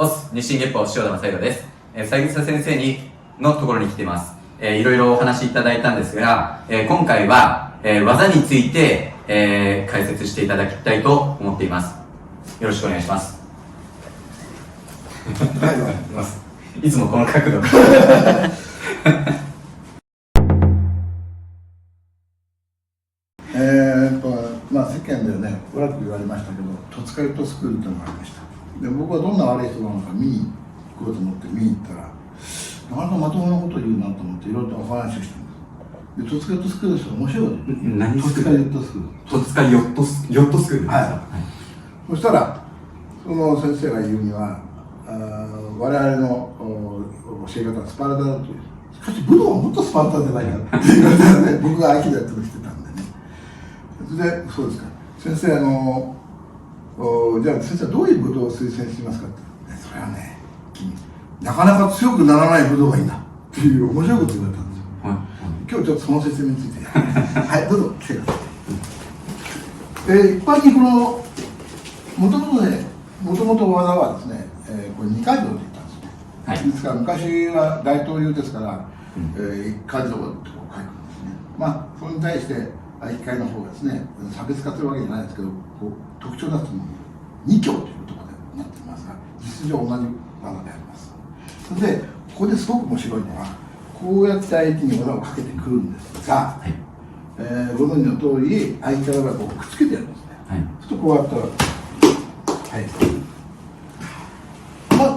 オス日進月歩塩田正宏です。三枝先生のところに来ています。いろいろお話しいただいたんですが、今回は、技について、解説していただきたいと思っています。よろしくお願いします。はい、お願いします。いつもこの角度。世間ではね、悪く言われましたけど、戸塚ヨットスクールというのがありました。で、僕はどんな悪い人なのか見に行こうと思って見に行ったら、なかなかまともなことを言うなと思っていろいろとお話をしてるんです。で、戸塚ヨットスクールですよ、面白いこと言う。何戸塚ヨットスクール。戸塚ヨットスクールですか？はい。そしたら、その先生が言うには、我々の教え方はスパルタだという。しかし武道はもっとスパルタじゃないかって言われたらね、僕が合気道やってきてたんでね。それで、そうですか。先生、じゃあ先生はどういう武道を推薦しますかって。それはね、なかなか強くならない武道がいいんだっていう面白いこと言われたんですよ。今日ちょっとその説明について。はい、どうぞ来てください。一般にもともと技はですね、これ二階堂と言ったんですね。はい、ですから昔は大統領ですから、一階堂ってこう書くんですね。まあ、それに対して合気会の方がですね、差別化するわけじゃないですけど、特徴だと二教というところでなっていますが、実情同じ技であります。それで、ここですごく面白いのは、こうやって相手に技をかけてくるんですが、はい、ご存知の通り、相手がこうくっつけてやるんですね。はい、そうするとこうやったら、はい。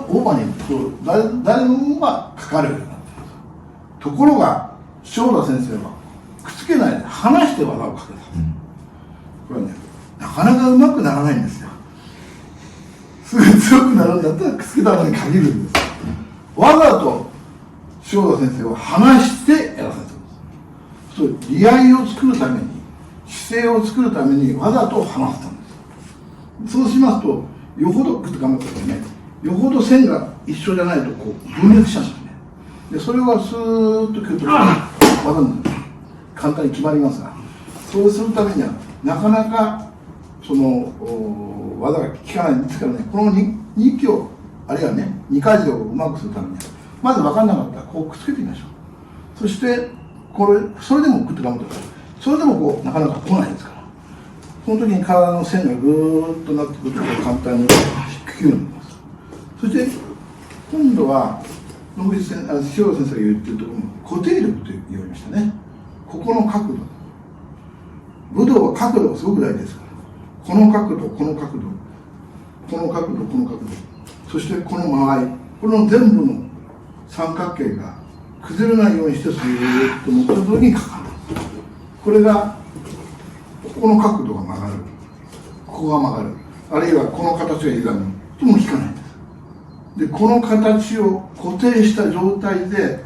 オーバーに誰もがかかるようになっています。ところが、塩田先生はくっつけないで離して技をかけた。これはね、なかなかうまくならないんですよ。すぐ強くなるんだったらくっつけたのに限るんです。わざと塩田先生を離してやらせてるんです。そう、利合いを作るために、姿勢を作るためにわざと離したんです。そうしますと、よほど頑張ってね、よほど線が一緒じゃないとこう分裂しちゃうんですね。で、それはスーッとくると技に簡単に決まりますが、そうするためにはなかなかその技が効かないんですからね、この2教あるいはね2回路をうまくするためにはまず分かんなかったらこうくっつけてみましょう。そしてそれでもグッと頑張ってください。それでもこうなかなか来ないですから、その時に体の線がぐーっとなってくると簡単に引くようになります。そして今度は野口塩田先生が言ってるところの固定力と言われましたね。ここの角度、武道は角度がすごく大事ですから、この角度、この角度、この角度、この角度、そしてこの間合い、この全部の三角形が崩れないようにしてスーッと持った時にかかる。これがここの角度が曲がる、ここが曲がる、あるいはこの形が歪むとも効かないんです。で、この形を固定した状態でずっと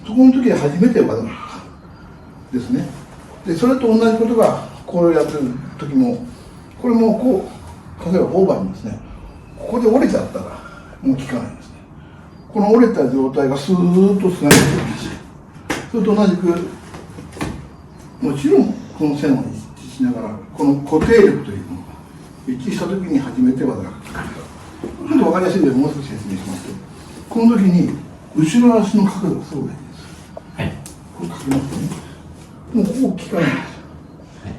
そこの時は初めて技がですね。で、それと同じことがこうやってる時も、これもこう例えばオーバーにですね、ここで折れちゃったらもう効かないんですね。この折れた状態がスーッとつながっていきます。それと同じくもちろんこの線を一致しながらこの固定力というものが一致した時に初めて技が効かれる。ちょっと分かりやすいのでもう少し説明しますと、この時に後ろ足の角度がすごく大事です。はい、これかけますとね、もうここ効かないんですよ。は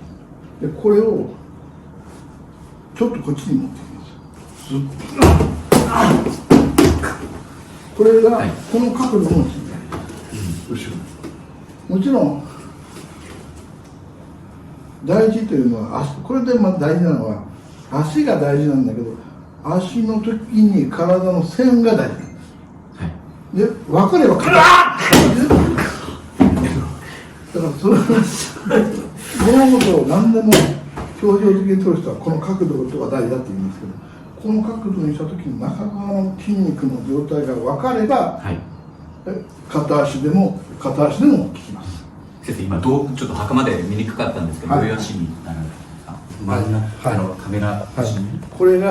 い、でこれをちょっとこっちに持ってきます。これが、はい、この角度の後ろにもちろん大事というのはこれでまず大事なのは足が大事なんだけど、足の時に体の線が大事なんです。はい、で分かればだからそれ物事を何でも表情的に取る人はこの角度とか大事だって言いますけど、この角度にした時に中側の筋肉の状態が分かれば、はい、片足でも効きます。先生、今ちょっと袴で見にくかったんですけど、どういう足に真ん中のカメラ足に、これで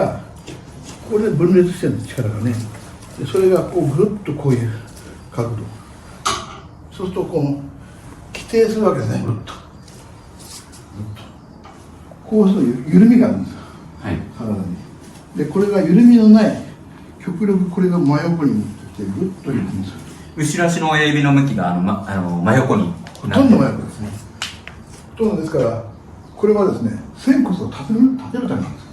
分裂してるんです、力がね。でそれがこうぐるっとこういう角度、そうするとこの規定するわけですね。ぐるっとこうすると緩みがあるんですよ、はい、体に。でこれが緩みのない極力これが真横に持ってきてぐっと緩みする。後ろ足の親指の向きが真横にほとんど真横ですね。ほとんどですからこれはですね仙骨を立てるためなんです。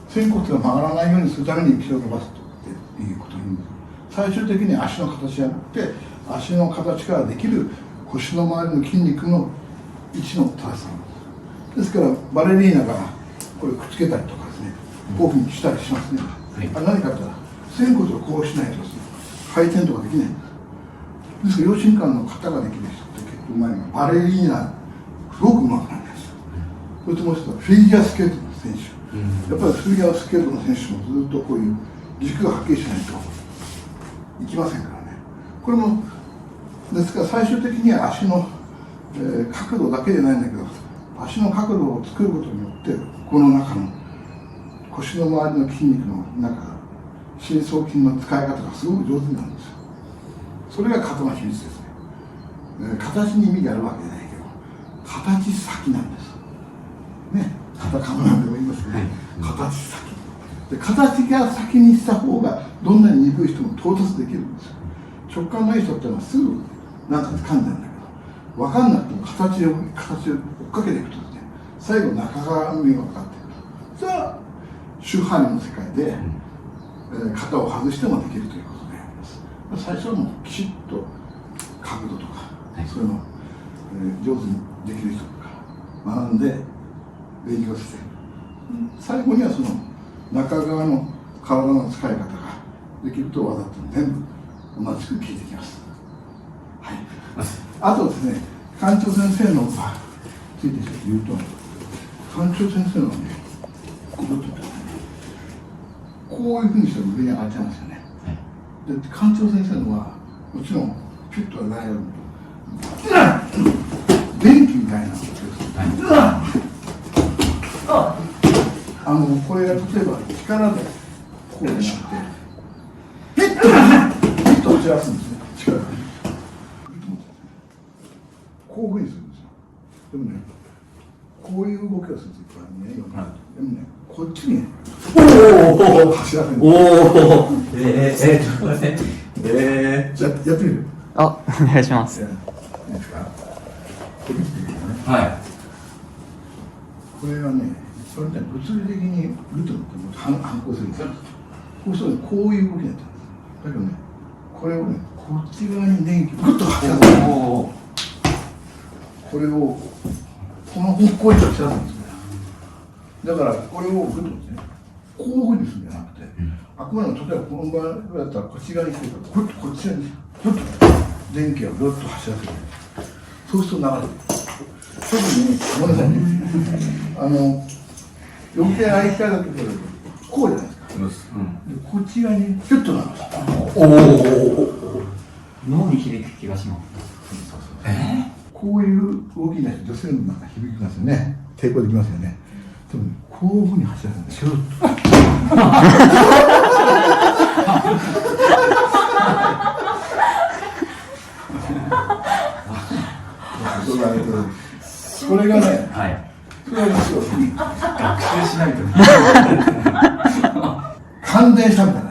仙骨が曲がらないようにするために気を伸ばすということを言うんです。最終的に足の形じゃなくて足の形からできる腰の周りの筋肉の位置の正しさなんです。ですからバレリーナがこれくっつけたりとかですねこういうふうにしたりしますね、はい、あれ何かって言ったら仙骨をこうしないとですね回転とかできないんです。ですから両親間の型ができる人って結構うまいのがバレリーナすごくうまくなるんですよ。それともう一つはフィギュアスケートの選手、やっぱりフィギュアスケートの選手もずっとこういう軸がはっきりしないといきませんからね。これもですから最終的には足の、角度だけじゃないんだけど足の角度を作ることによってこの中の腰の周りの筋肉の中深層筋の使い方がすごく上手になるんですよ。それが型の秘密ですね。形に意味があるわけじゃないけど形先なんですね。カタカナなんでも言いますけど、ね、形先で形が先にした方がどんなに鈍い人も到達できるんですよ。直感のいい人ってのはすぐなんか掴んだんだけど分かんなくても形を追っかけていくとですね最後中側の目が分かってくる。それは周波数の世界で、型を外してもできるということであります。最初はもうきちっと角度とか、そういうのを、上手にできる人から学んで勉強して最後にはその中側の体の使い方ができると技って全部同じく効いてきます。はい、あとですね館長先生のついて言うと館長先生のねこういうふうにして上に上がっちゃうんですよね。で館長先生のはもちろんピュッと上がると電気みたいなことです。これが例えば力でこうやってピッと走らすんですね。力でこういうふうにするんですよ。でもねこういう動きをするときはね、でもねこっちに走らせるんですよ。ちょっと待って。じゃあやってみる。あ、お願いします。いいですか。はい。これはね、それね物理的にルトって反抗するんですよ。そうするとこういう動きになってるんです。だけどね、これをねこっち側に電気をグッと走らせる。これをこの方向に走らせるんですね。だからこれをグッとですね、こういうふうにするんじゃなくて、あくまでも例えばこの場合だったらこっち側にしてるから、こっち側にグッと電気をぐっと走らせる。そうすると流れる。特にごめんなさいね。余計相手だけどこうじゃないですか。でこっち側にヒュッと流す。脳に響く気がします。こういう動きになって女性の中響きますよね。抵抗できますよね。でもこういうふうに走らせるんですよ。これがね、はい。それはですよ。学習しないと。感電したみたいな。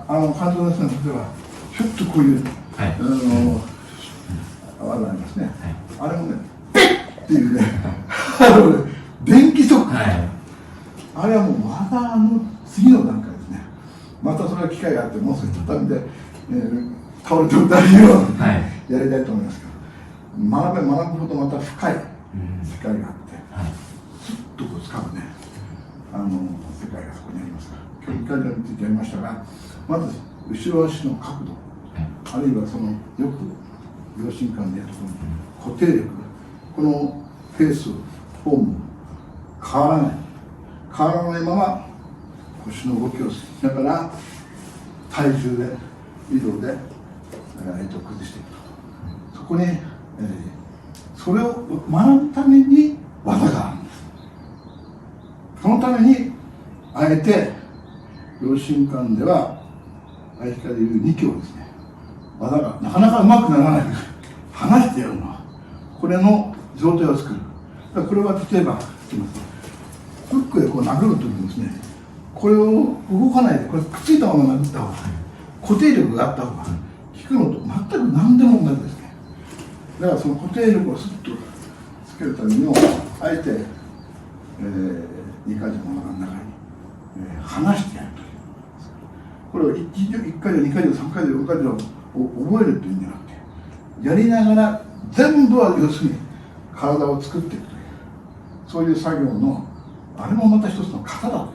感動ですね。例えばちょっとこういう、はい。技ありますね。あれもね、ピッっていうね、電気ショック。あれはもう技の次の段階ですね。またそれは機会があって、もうすぐ畳で、倒れて歌うようにやりたいと思いますけど、学ぶほどまた深い世界があって、スッとこう掴むね、世界がそこにありますから、今日1回についてやりましたが、まず後ろ足の角度、あるいはそのよく両親間でやるところの固定力、このペース、フォーム変わらないまま腰の動きをしながら体重で移動で、崩していくと。そこに、それを学ぶために技があるんです。そのためにあえて両親間では相手からいう2強ですね、技がなかなかうまくならない離してやるのはこれの状態を作る。これは例えばフックでこう殴るときにですね、これを動かないで、これくっついたまま殴った方が、固定力があった方が、効くのと全く何でも同じですね。だからその固定力をスッとつけるためにも、あえて、2か条の中に、離してやるという。これを1か条、2か条、3か条、4か条を覚えるというんじゃなくて、やりながら全部は要するに体を作っていくという、そういう作業の、あれもまた一つの型だというこ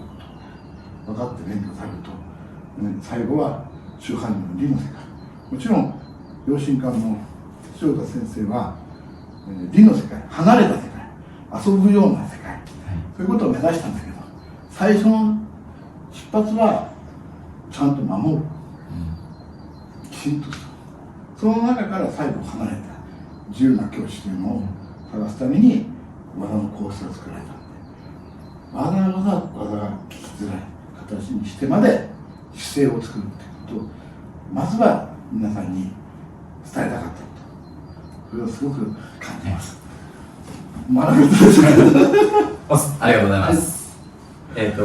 とを分かって勉強されると、最後は宗範理の理の世界。もちろん、養親館の塩田先生は、理の世界、離れた世界、遊ぶような世界、そういうことを目指したんだけど、最初の出発はちゃんと守る、きちんとする。その中から最後離れた自由な教師というのを探すために技のコースが作られたので、わざわざ技が聞きづらい形にしてまで姿勢を作るということをまずは皆さんに伝えたかったと、それをすごく感じます。学びですありがとうございます。やっぱ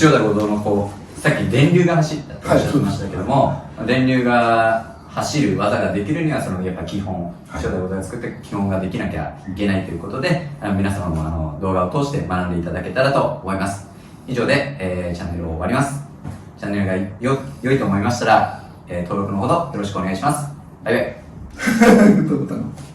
塩田五道のこうさっき電流が走ったとおっしゃってましたけども、電流が走る技ができるにはそのやっぱ基本、塩田五道が作った基本ができなきゃいけないということで、皆様も動画を通して学んでいただけたらと思います。以上で、チャンネルを終わります。チャンネルが良いと思いましたら、登録のほどよろしくお願いします。バイバイ。ありがとうございます。